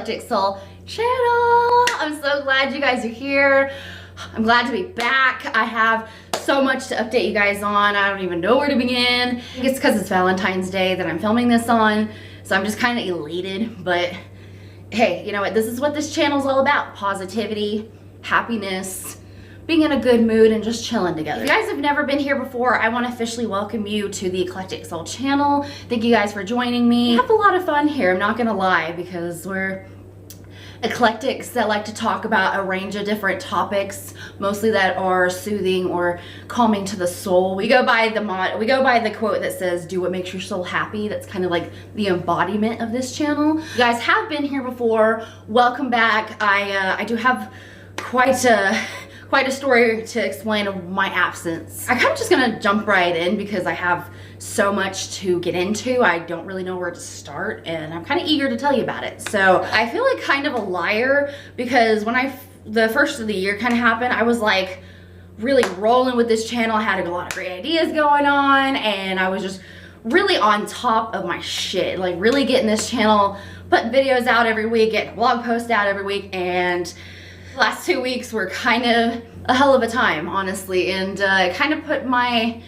Eclectic Soul channel. I'm so glad you guys are here. I'm glad to be back. I have so much to update you guys on. I don't even know where to begin. I think it's because it's Valentine's Day that I'm filming this on, so I'm just kind of elated. But hey, you know what? This is what this channel is all about. Positivity, happiness, being in a good mood, and just chilling together. If you guys have never been here before, I want to officially welcome you to the Eclectic Soul channel. Thank you guys for joining me. We have a lot of fun here, I'm not gonna lie, because we're eclectics that like to talk about a range of different topics, mostly that are soothing or calming to the soul. We go by the quote that says, "Do what makes your soul happy." That's kind of like the embodiment of this channel. You guys have been here before. Welcome back. I do have quite a story to explain of my absence. I'm kind of just gonna jump right in because I have so much to get into. I don't really know where to start, and I'm kind of eager to tell you about it. So I feel like kind of a liar because when the first of the year kind of happened, I was like really rolling with this channel. I had a lot of great ideas going on, and I was just really on top of my shit, like really getting this channel, putting videos out every week, getting a blog post out every week, and the last 2 weeks were kind of a hell of a time, honestly, and kind of put my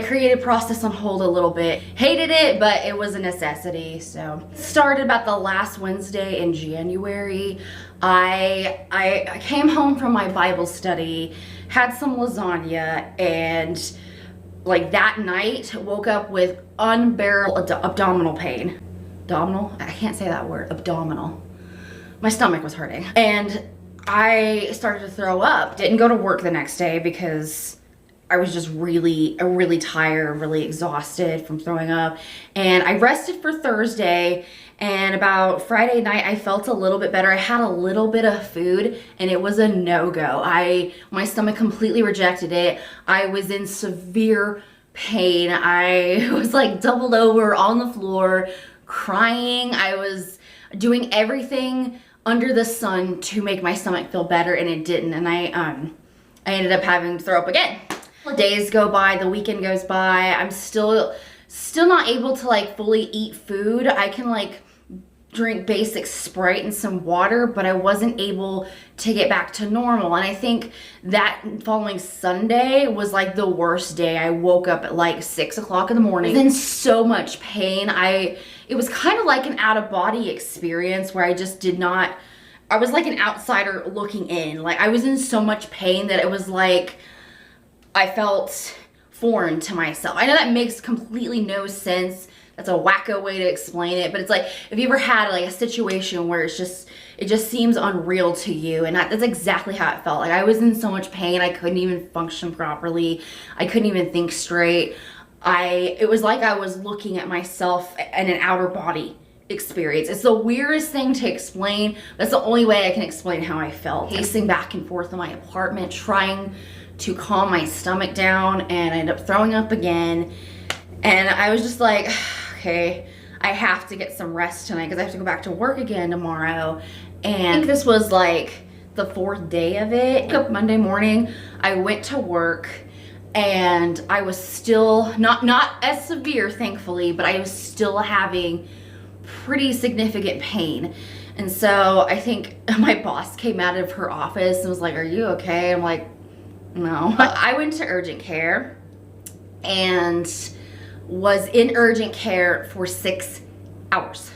creative process on hold a little bit. Hated it, but it was a necessity. So started about the last Wednesday in January. I came home from my Bible study, had some lasagna, and like that night woke up with unbearable abdominal pain. Abdominal? I can't say that word. Abdominal. My stomach was hurting, and I started to throw up. Didn't go to work the next day because I was just really tired, really exhausted from throwing up. And I rested for Thursday, and about Friday night I felt a little bit better. I had a little bit of food, and it was a no-go. My stomach completely rejected it. I was in severe pain. I was like doubled over on the floor, crying. I was doing everything under the sun to make my stomach feel better, and it didn't. And I ended up having to throw up again. The days go by, the weekend goes by. I'm still not able to like fully eat food. I can like drink basic Sprite and some water, but I wasn't able to get back to normal. And I think that following Sunday was like the worst day. I woke up at like 6 o'clock in the morning. I was in so much pain. It was kind of like an out-of-body experience where I was like an outsider looking in. Like I was in so much pain that it was like I felt foreign to myself. I know that makes completely no sense. That's a wacko way to explain it, but it's like, if you ever had like a situation where it just seems unreal to you, and that's exactly how it felt. Like I was in so much pain, I couldn't even function properly. I couldn't even think straight. It was like I was looking at myself in an outer body experience. It's the weirdest thing to explain. That's the only way I can explain how I felt. Pacing back and forth in my apartment, trying to calm my stomach down, and I ended up throwing up again. And I was just like, okay, I have to get some rest tonight because I have to go back to work again tomorrow. And I think this was like the 4th day of it. I woke up Monday morning, I went to work, and I was still not as severe, thankfully, but I was still having pretty significant pain. And so I think my boss came out of her office and was like, "Are you okay?" I'm like, "No." I went to urgent care and was in urgent care for 6 hours.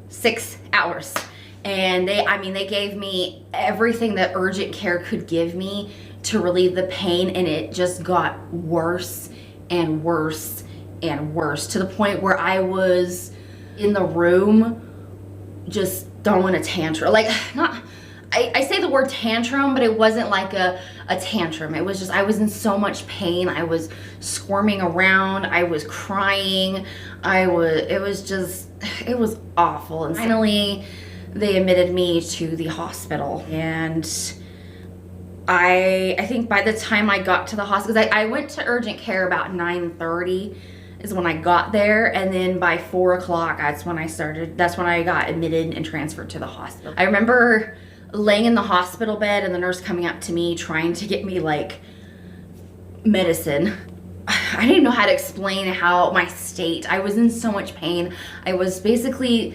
6 hours. And they gave me everything that urgent care could give me to relieve the pain, and it just got worse and worse and worse, to the point where I was in the room just throwing a tantrum. Like, I say the word tantrum, but it wasn't like a tantrum. It was just, I was in so much pain. I was squirming around. I was crying. It was awful. And finally, they admitted me to the hospital. And I think by the time I got to the hospital, because I went to urgent care about 9:30 is when I got there, and then by 4 o'clock, that's when I got admitted and transferred to the hospital. I remember laying in the hospital bed and the nurse coming up to me trying to get me like medicine. I didn't know how to explain how my state. I was in so much pain. I was basically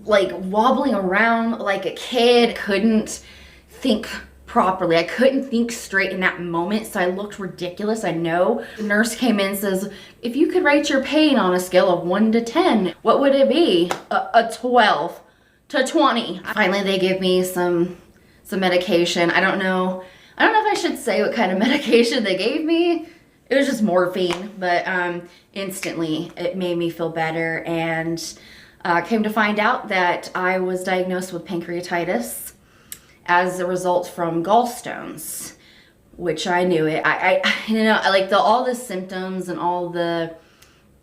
like wobbling around like a kid. Couldn't think properly. I couldn't think straight in that moment, so I looked ridiculous, I know. The nurse came in and says, if you could rate your pain on a scale of 1 to 10, what would it be? A 12 to 20. Finally, they give me some medication. I don't know if I should say what kind of medication they gave me. It was just morphine, but instantly it made me feel better, and came to find out that I was diagnosed with pancreatitis as a result from gallstones, which I knew it. I you know, like all the symptoms and all the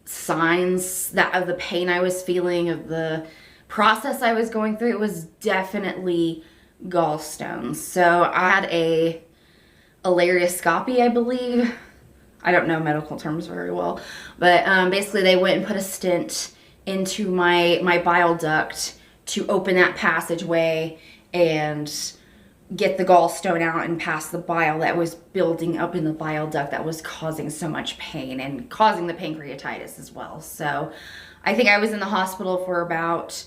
signs that of the pain I was feeling, of the process I was going through, it was definitely gallstones. So I had a laryoscopy, I believe. I don't know medical terms very well, but basically they went and put a stent into my bile duct to open that passageway and get the gallstone out and pass the bile that was building up in the bile duct that was causing so much pain and causing the pancreatitis as well. So I think I was in the hospital for about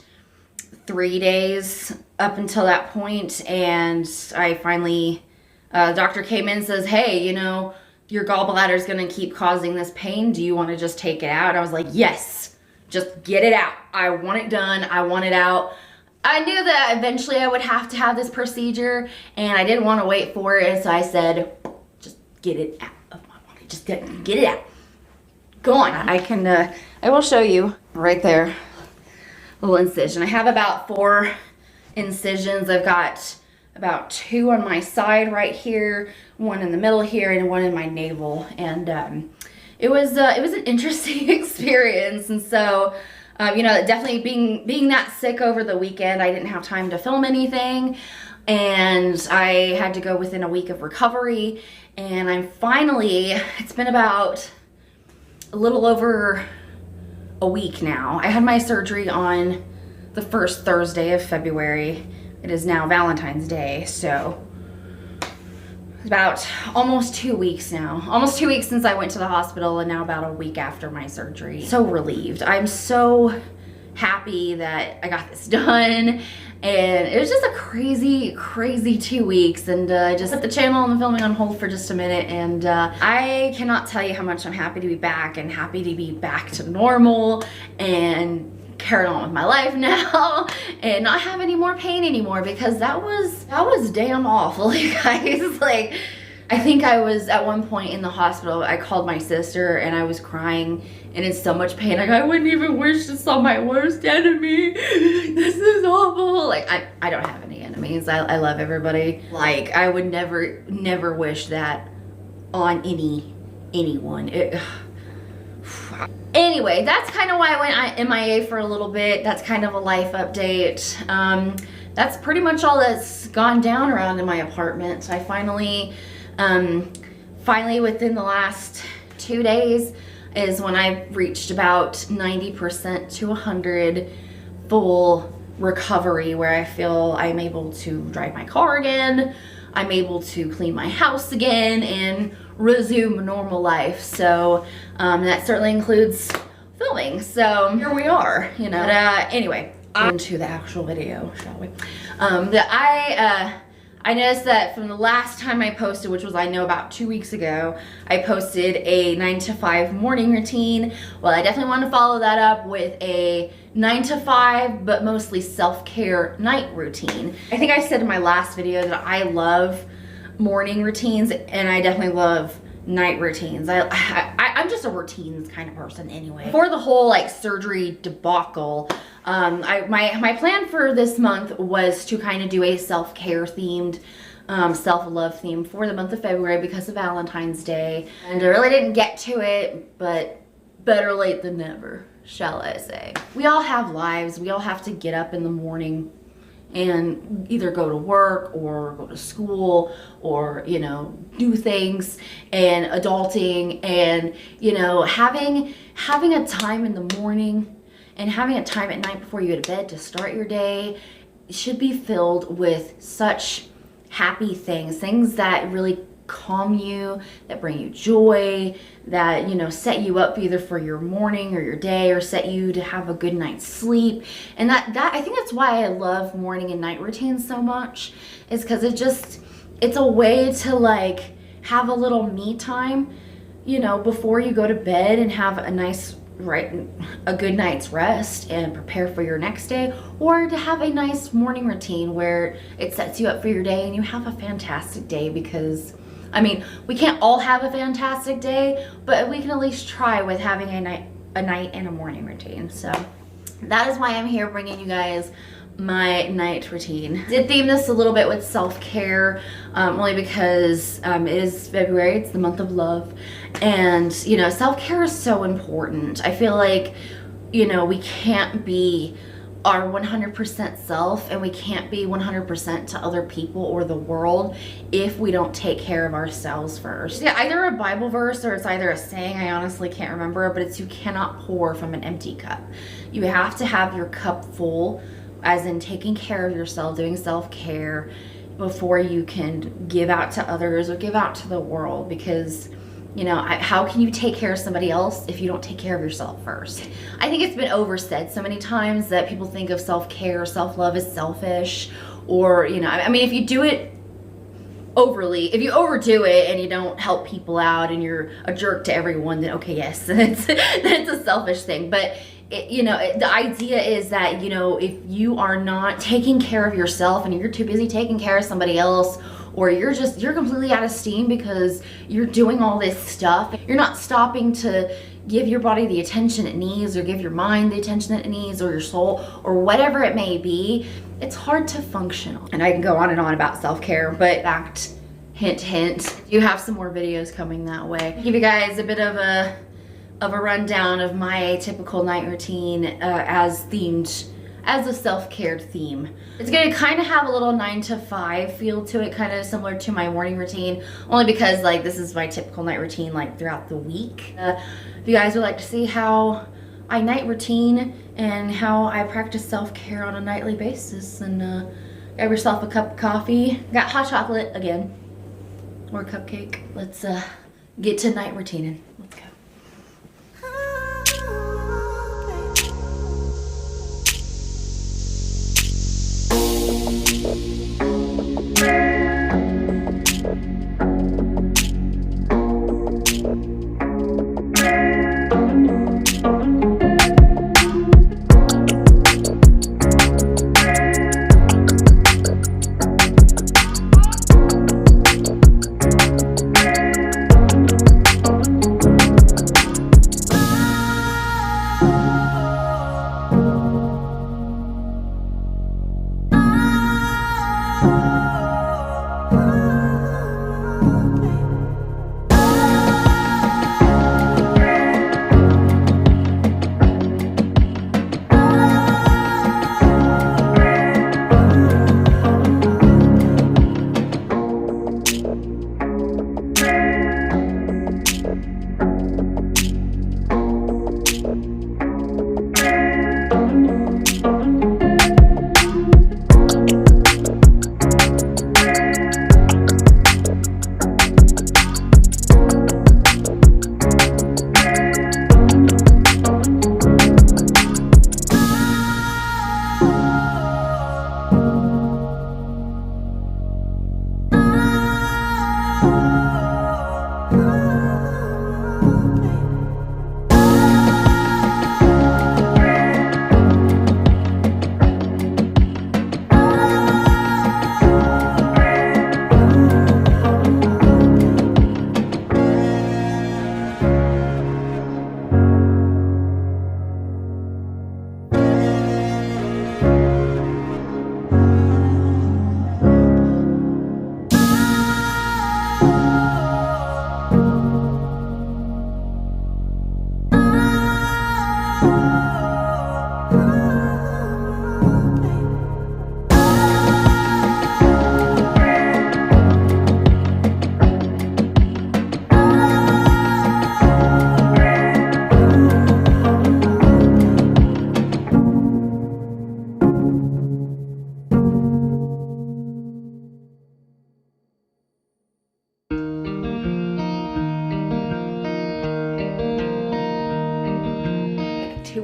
3 days up until that point, and I finally, the doctor came in and says, hey, you know, your gallbladder is going to keep causing this pain. Do you want to just take it out? I was like, yes, just get it out. I want it done. I want it out. I knew that eventually I would have to have this procedure, and I didn't want to wait for it. So I said, just get it out of my body. Just get it out. Go on. I will show you right there. Little incision. I have about 4 incisions. I've got about 2 on my side right here, 1 in the middle here, and 1 in my navel. And it was an interesting experience. And so, you know, definitely being that sick over the weekend, I didn't have time to film anything, and I had to go within a week of recovery. And I'm finally, it's been about a little over a week now. I had my surgery on the first Thursday of February. It is now Valentine's Day, so it's about almost 2 weeks now. Almost 2 weeks since I went to the hospital, and now about a week after my surgery. So relieved. I'm so happy that I got this done, and it was just a crazy 2 weeks, and I just put the channel and the filming on hold for just a minute, and I cannot tell you how much I'm happy to be back, and happy to be back to normal and carry on with my life now and not have any more pain anymore, because that was damn awful, you guys. Like, I think I was at one point in the hospital, I called my sister and I was crying and in so much pain, like, I wouldn't even wish this on my worst enemy. This is awful. Like, I don't have any enemies. I love everybody. Like, I would never wish that on anyone. Anyway, that's kind of why I went MIA for a little bit. That's kind of a life update. That's pretty much all that's gone down around in my apartment. So I finally within the last 2 days is when I reached about 90% to 100 full recovery, where I feel I'm able to drive my car again. I'm able to clean my house again and resume normal life. So that certainly includes filming. So here we are, you know. But anyway, into the actual video, shall we? I noticed that from the last time I posted, which was, I know, about 2 weeks ago, I posted a 9 to 5 morning routine. Well, I definitely want to follow that up with a 9 to 5, but mostly self-care night routine. I think I said in my last video that I love morning routines, and I definitely love night routines. I'm just a routines kind of person anyway. For the whole like surgery debacle, my plan for this month was to kind of do a self-care themed, self-love theme for the month of February because of Valentine's Day. And I really didn't get to it, but better late than never, shall I say. We all have lives. We all have to get up in the morning and either go to work or go to school or, you know, do things, and adulting, and, you know, having a time in the morning and having a time at night before you go to bed to start your day should be filled with such happy things that really calm you, that bring you joy, that, you know, set you up either for your morning or your day, or set you to have a good night's sleep. And that I think that's why I love morning and night routines so much, is because it's a way to like have a little me time, you know, before you go to bed, and have a good night's rest and prepare for your next day, or to have a nice morning routine where it sets you up for your day and you have a fantastic day. Because I mean, we can't all have a fantastic day, but we can at least try with having a night and a morning routine. So that is why I'm here bringing you guys my night routine. Did theme this a little bit with self-care, only because it is February, it's the month of love, and you know, self-care is so important. I feel like, you know, we can't be our 100% self, and we can't be 100% to other people or the world if we don't take care of ourselves first. Yeah, either a Bible verse or it's either a saying, I honestly can't remember, but it's, you cannot pour from an empty cup. You have to have your cup full, as in taking care of yourself, doing self-care, before you can give out to others or give out to the world. Because, you know, how can you take care of somebody else if you don't take care of yourself first? I think it's been oversaid so many times that people think of self-care, self-love as selfish, or, you know, I mean, if you do it overly, if you overdo it and you don't help people out and you're a jerk to everyone, then okay, yes, that's a selfish thing. But you know, the idea is that, you know, if you are not taking care of yourself and you're too busy taking care of somebody else, or you're completely out of steam because you're doing all this stuff, you're not stopping to give your body the attention it needs, or give your mind the attention that it needs, or your soul, or whatever it may be, it's hard to function. And I can go on and on about self-care, but fact, hint, hint, you have some more videos coming that way. Give you guys a bit of a rundown of my typical night routine as a self-care theme. It's gonna kind of have a little 9 to 5 feel to it, kind of similar to my morning routine, only because like this is my typical night routine like throughout the week. If you guys would like to see how I night routine and how I practice self-care on a nightly basis, and grab yourself a cup of coffee. Got hot chocolate again, or a cupcake. Let's get to night routining. Let's go.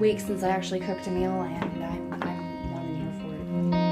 weeks since I actually cooked a meal, and I'm more than here for it.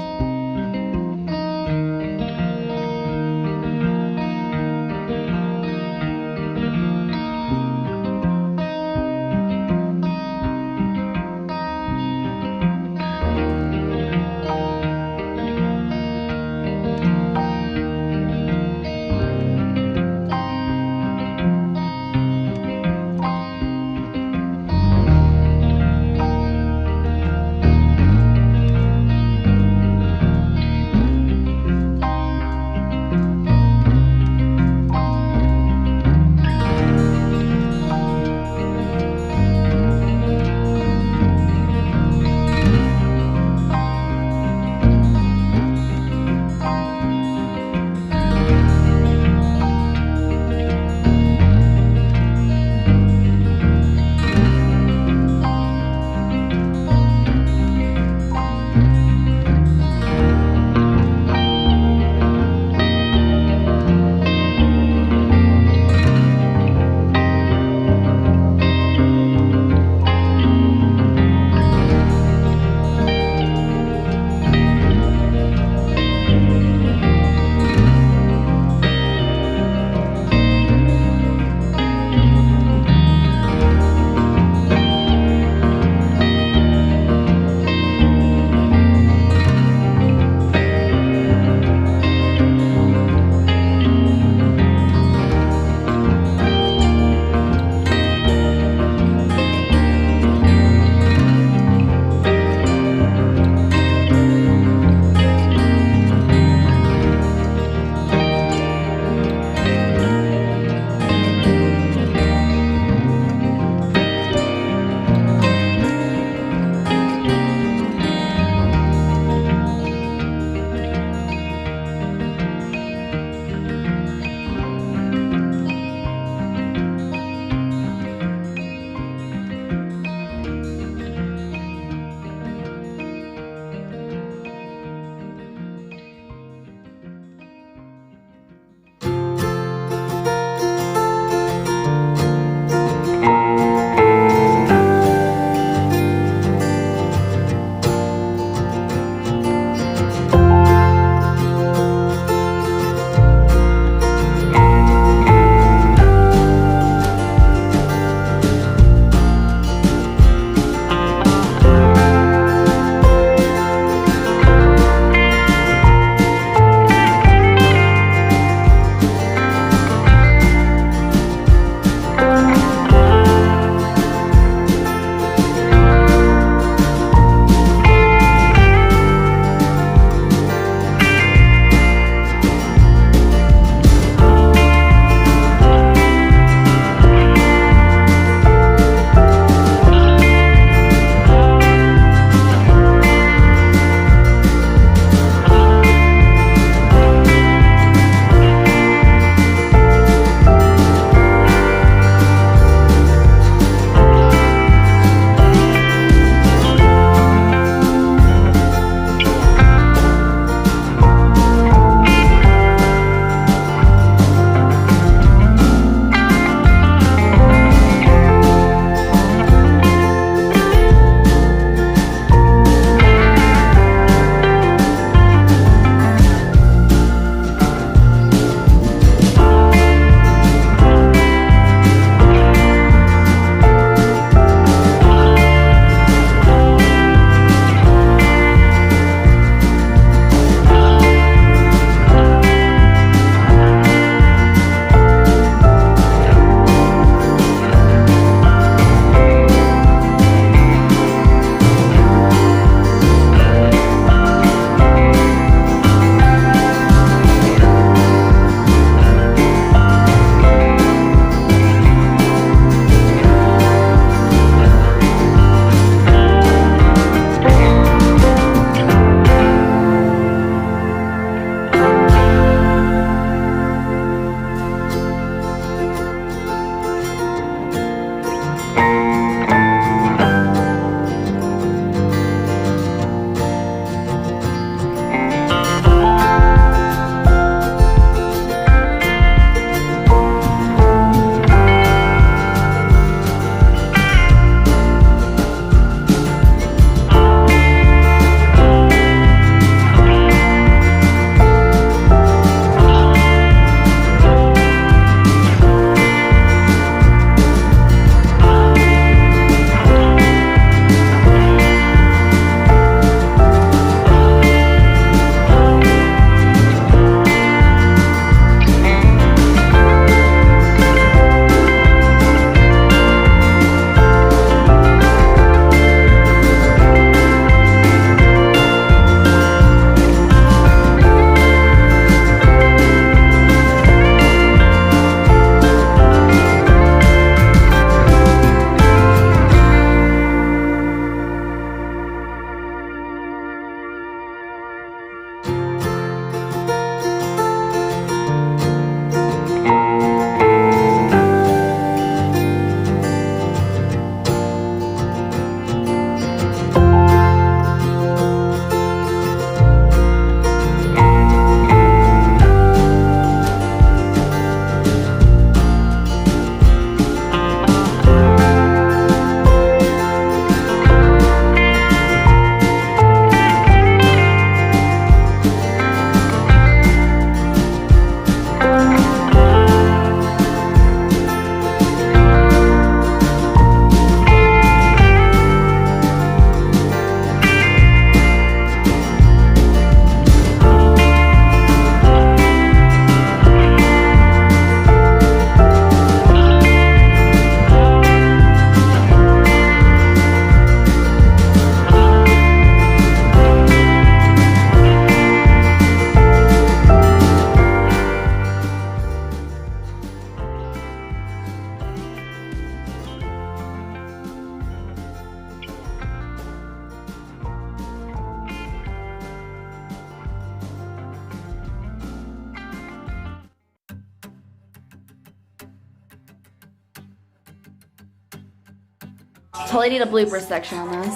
Totally need a blooper section on this.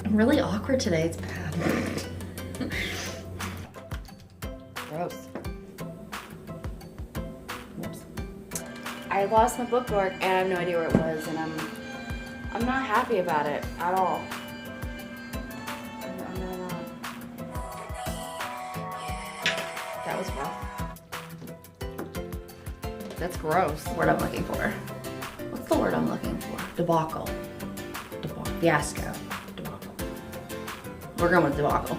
I'm really awkward today, it's bad. Gross. Whoops. I lost my bookmark and I have no idea where it was, and I'm not happy about it at all. I'm really not. That was rough. That's gross. Word I'm looking for. What's the word I'm looking for? Debacle. Fiasco. Debacle. We're going with debacle.